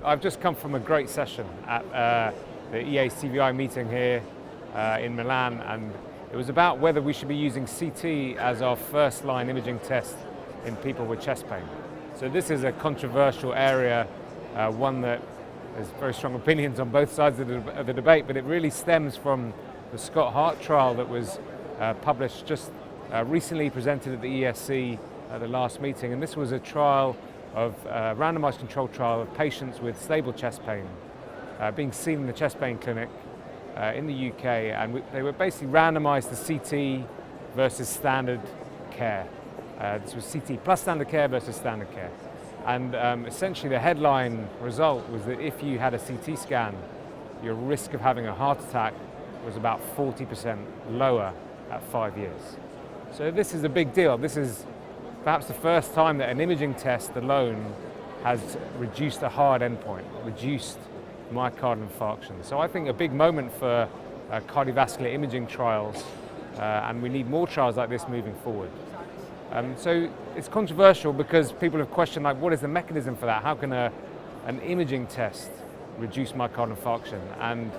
I've just come from a great session at the EACVI meeting here in Milan, and it was about whether we should be using CT as our first-line imaging test in people with chest pain. So this is a controversial area, one that there's very strong opinions on both sides of the debate, but it really stems from the Hart trial that was published just recently, presented at the ESC at the last meeting, and this was a trial of randomized controlled trial of patients with stable chest pain being seen in the chest pain clinic in the UK, and they were basically randomized to CT versus standard care. This was CT plus standard care versus standard care. And essentially the headline result was that if you had a CT scan, your risk of having a heart attack was about 40% lower at 5 years. So this is a big deal. This is perhaps the first time that an imaging test alone has reduced a hard endpoint, reduced myocardial infarction. So I think a big moment for cardiovascular imaging trials, and we need more trials like this moving forward. So it's controversial because people have questioned, like, what is the mechanism for that? How can an imaging test reduce myocardial infarction? And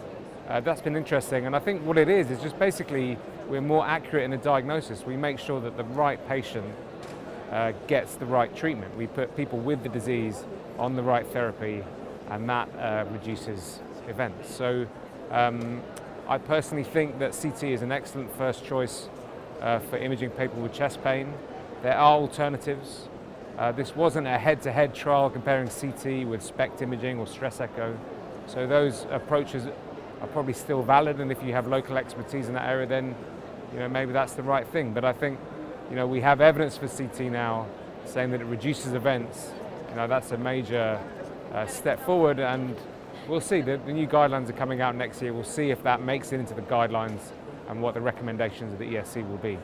that's been interesting. And I think what it is just basically we're more accurate in the diagnosis. We make sure that the right patient gets the right treatment. We put people with the disease on the right therapy, and that reduces events. So I personally think that CT is an excellent first choice for imaging people with chest pain. There are alternatives. This wasn't a head-to-head trial comparing CT with SPECT imaging or stress echo. So those approaches are probably still valid, and if you have local expertise in that area, then maybe that's the right thing. But I think we have evidence for CT now saying that it reduces events. That's a major step forward, and we'll see. The new guidelines are coming out next year. We'll see if that makes it into the guidelines and what the recommendations of the ESC will be.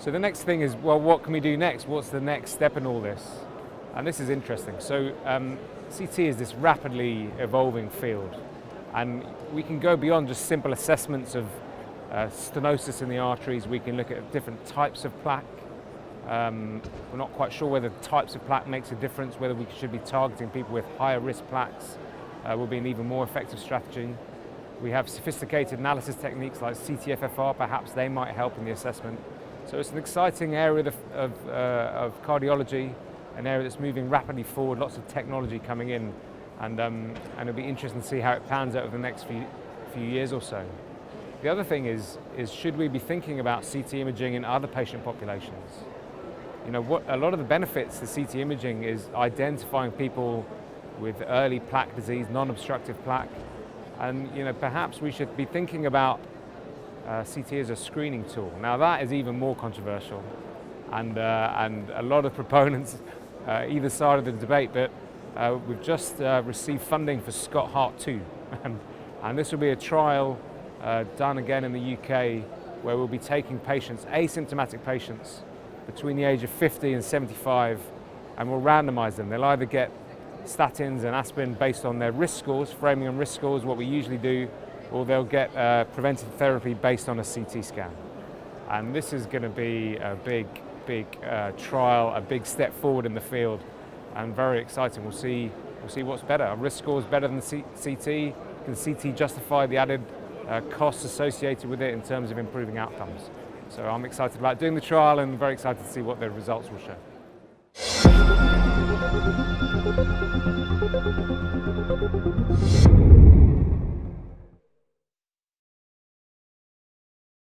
So the next thing is, well, what can we do next? What's the next step in all this? And this is interesting. So CT is this rapidly evolving field, and we can go beyond just simple assessments of stenosis in the arteries. We can look at different types of plaque. We're not quite sure whether types of plaque makes a difference, whether we should be targeting people with higher risk plaques will be an even more effective strategy. We have sophisticated analysis techniques like CT-FFR, perhaps they might help in the assessment. So it's an exciting area of cardiology, an area that's moving rapidly forward, lots of technology coming in, and it'll be interesting to see how it pans out over the next few years or so. The other thing is should we be thinking about CT imaging in other patient populations? A lot of the benefits to CT imaging is identifying people with early plaque disease, non-obstructive plaque, and perhaps we should be thinking about CT as a screening tool. Now that is even more controversial, and a lot of proponents either side of the debate, but we've just received funding for Hart 2, and this will be a trial done again in the UK where we'll be taking patients, asymptomatic patients, between the age of 50 and 75, and we'll randomize them. They'll either get statins and aspirin based on their risk scores, framing and risk scores, what we usually do, or they'll get preventive therapy based on a CT scan. And this is going to be a big trial, a big step forward in the field, and very exciting. We'll see what's better. A risk score is better than CT. Can CT justify the added costs associated with it in terms of improving outcomes? So I'm excited about doing the trial and very excited to see what the results will show.